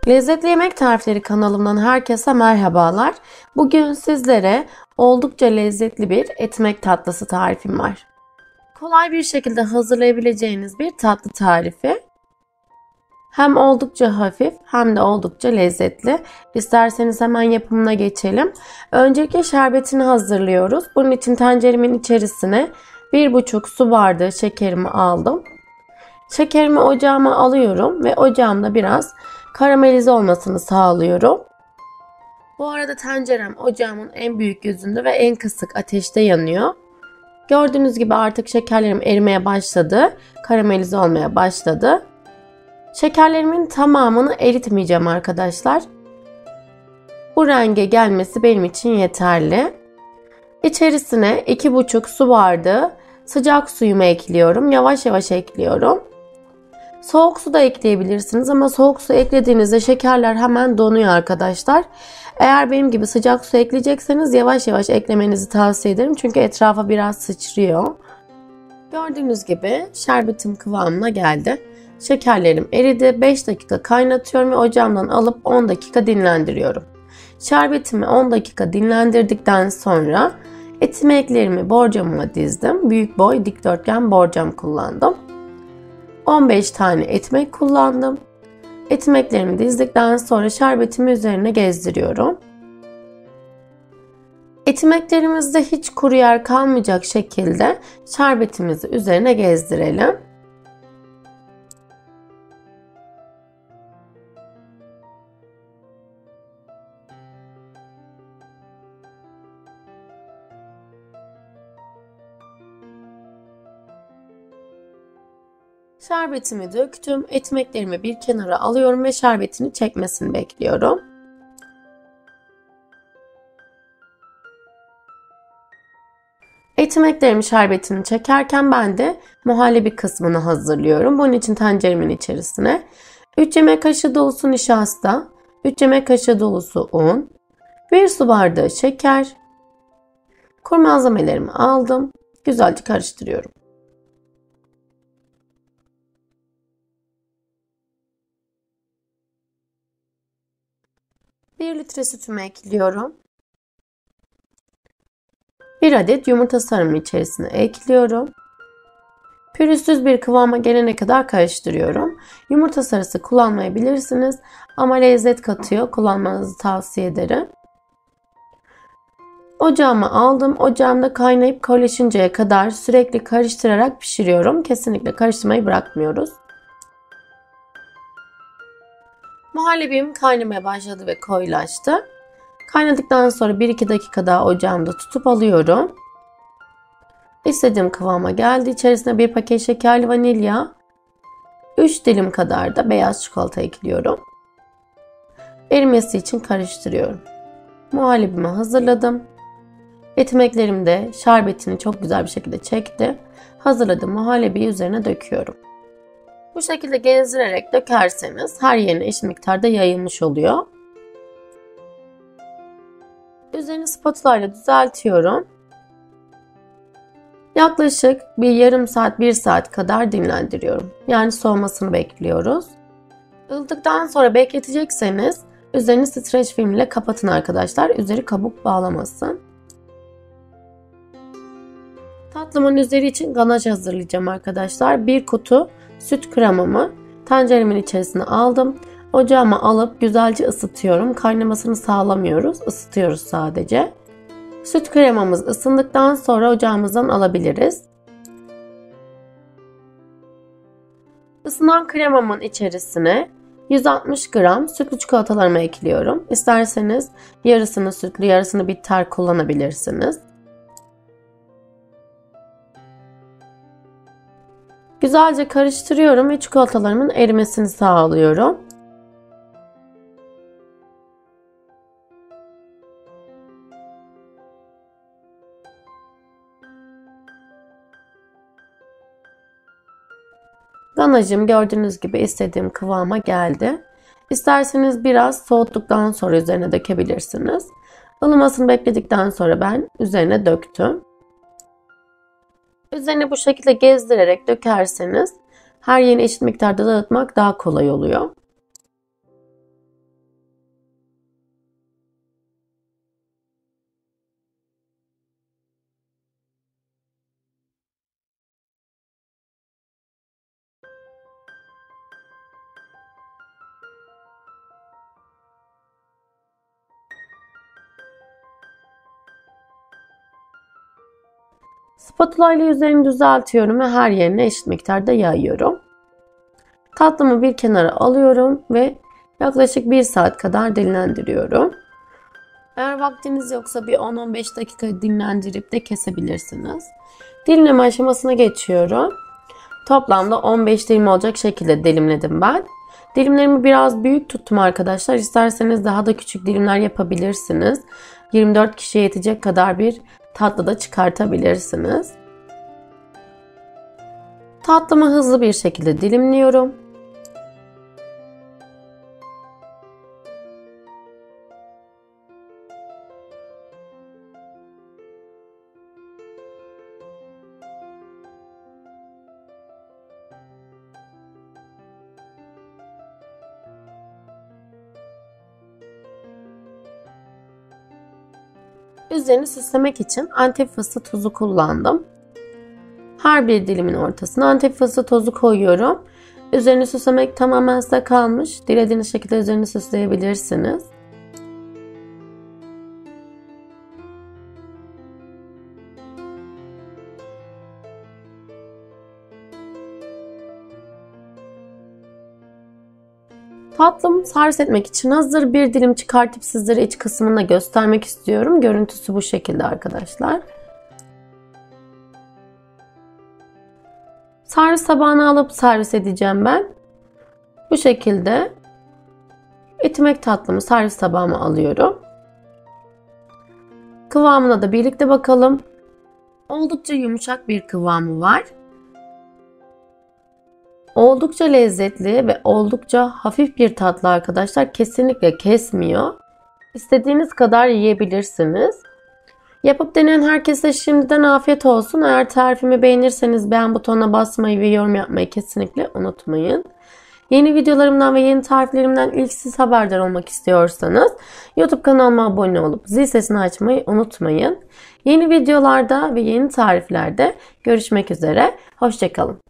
Lezzetli Yemek Tarifleri kanalımdan herkese merhabalar. Bugün sizlere oldukça lezzetli bir etmek tatlısı tarifim var. Kolay bir şekilde hazırlayabileceğiniz bir tatlı tarifi. Hem oldukça hafif hem de oldukça lezzetli. İsterseniz hemen yapımına geçelim. Öncelikle şerbetini hazırlıyoruz. Bunun için tenceremin içerisine 1,5 su bardağı şekerimi aldım. Şekerimi ocağıma alıyorum ve ocağımda biraz karamelize olmasını sağlıyorum. Bu arada tencerem ocağımın en büyük yüzünde ve en kısık ateşte yanıyor. Gördüğünüz gibi artık şekerlerim erimeye başladı. Karamelize olmaya başladı. Şekerlerimin tamamını eritmeyeceğim arkadaşlar. Bu renge gelmesi benim için yeterli. İçerisine 2,5 su bardağı sıcak suyumu ekliyorum. Yavaş yavaş ekliyorum. Soğuk su da ekleyebilirsiniz ama soğuk su eklediğinizde şekerler hemen donuyor arkadaşlar. Eğer benim gibi sıcak su ekleyecekseniz yavaş yavaş eklemenizi tavsiye ederim. Çünkü etrafa biraz sıçrıyor. Gördüğünüz gibi şerbetim kıvamına geldi. Şekerlerim eridi. 5 dakika kaynatıyorum ve ocağımdan alıp 10 dakika dinlendiriyorum. Şerbetimi 10 dakika dinlendirdikten sonra ekmeklerimi borcamıma dizdim. Büyük boy dikdörtgen borcam kullandım. 15 tane ekmek kullandım. Ekmeklerimi dizdikten sonra şerbetimi üzerine gezdiriyorum. Ekmeklerimizde hiç kuru yer kalmayacak şekilde şerbetimizi üzerine gezdirelim. Şerbetimi döktüm. Ekmeklerimi bir kenara alıyorum ve şerbetini çekmesini bekliyorum. Ekmeklerimin şerbetini çekerken ben de muhallebi kısmını hazırlıyorum. Bunun için tenceremin içerisine 3 yemek kaşığı dolusu nişasta, 3 yemek kaşığı dolusu un, 1 su bardağı şeker, kuru malzemelerimi aldım. Güzelce karıştırıyorum. 1 litre sütümü ekliyorum. 1 adet yumurta sarımı içerisine ekliyorum. Pürüzsüz bir kıvama gelene kadar karıştırıyorum. Yumurta sarısı kullanmayabilirsiniz ama lezzet katıyor. Kullanmanızı tavsiye ederim. Ocağıma aldım. Ocağımda kaynayıp koyulaşıncaya kadar sürekli karıştırarak pişiriyorum. Kesinlikle karıştırmayı bırakmıyoruz. Muhallebim kaynamaya başladı ve koyulaştı. Kaynadıktan sonra 1-2 dakika daha ocağımda tutup alıyorum. İstediğim kıvama geldi. İçerisine 1 paket şekerli vanilya, 3 dilim kadar da beyaz çikolata ekliyorum. Erimesi için karıştırıyorum. Muhallebimi hazırladım. Ekmeklerim de şerbetini çok güzel bir şekilde çekti. Hazırladığım muhallebiyi üzerine döküyorum. Bu şekilde gezdirerek dökerseniz her yerine eşit miktarda yayılmış oluyor. Üzerini spatula ile düzeltiyorum. Yaklaşık bir yarım saat, 1 saat kadar dinlendiriyorum. Yani soğumasını bekliyoruz. Ildıktan sonra bekletecekseniz üzerini streç film ile kapatın arkadaşlar. Üzeri kabuk bağlamasın. Tatlımın üzeri için ganaj hazırlayacağım arkadaşlar. 1 kutu süt kremamı tenceremin içerisine aldım. Ocağıma alıp güzelce ısıtıyorum. Kaynamasını sağlamıyoruz. Isıtıyoruz sadece. Süt kremamız ısındıktan sonra ocağımızdan alabiliriz. Isınan kremamın içerisine 160 gram sütlü çikolatalarımı ekliyorum. İsterseniz yarısını sütlü, yarısını bitter kullanabilirsiniz. Güzelce karıştırıyorum ve çikolatalarımın erimesini sağlıyorum. Ganajım gördüğünüz gibi istediğim kıvama geldi. İsterseniz biraz soğuttuktan sonra üzerine dökebilirsiniz. Ilımasını bekledikten sonra ben üzerine döktüm. Üzerine bu şekilde gezdirerek dökerseniz her yerine eşit miktarda dağıtmak daha kolay oluyor. Spatula ile üzerini düzeltiyorum ve her yerine eşit miktarda yayıyorum. Tatlımı bir kenara alıyorum ve yaklaşık 1 saat kadar dinlendiriyorum. Eğer vaktiniz yoksa bir 10-15 dakika dinlendirip de kesebilirsiniz. Dilimleme aşamasına geçiyorum. Toplamda 15 dilim olacak şekilde dilimledim ben. Dilimlerimi biraz büyük tuttum arkadaşlar. İsterseniz daha da küçük dilimler yapabilirsiniz. 24 kişiye yetecek kadar bir tatlı da çıkartabilirsiniz. Tatlımı hızlı bir şekilde dilimliyorum. Üzerini süslemek için Antep fıstığı tozu kullandım. Her bir dilimin ortasına Antep fıstığı tozu koyuyorum. Üzerini süslemek tamamen size kalmış. Dilediğiniz şekilde üzerini süsleyebilirsiniz. Tatlım servis etmek için hazır. Bir dilim çıkartıp sizlere iç kısmını da göstermek istiyorum. Görüntüsü bu şekilde arkadaşlar. Servis tabağına alıp servis edeceğim ben. Bu şekilde etimek tatlımı servis tabağıma alıyorum. Kıvamına da birlikte bakalım. Oldukça yumuşak bir kıvamı var. Oldukça lezzetli ve oldukça hafif bir tatlı arkadaşlar. Kesinlikle kesmiyor. İstediğiniz kadar yiyebilirsiniz. Yapıp deneyen herkese şimdiden afiyet olsun. Eğer tarifimi beğenirseniz beğen butonuna basmayı ve yorum yapmayı kesinlikle unutmayın. Yeni videolarımdan ve yeni tariflerimden ilk siz haberdar olmak istiyorsanız YouTube kanalıma abone olup zil sesini açmayı unutmayın. Yeni videolarda ve yeni tariflerde görüşmek üzere. Hoşça kalın.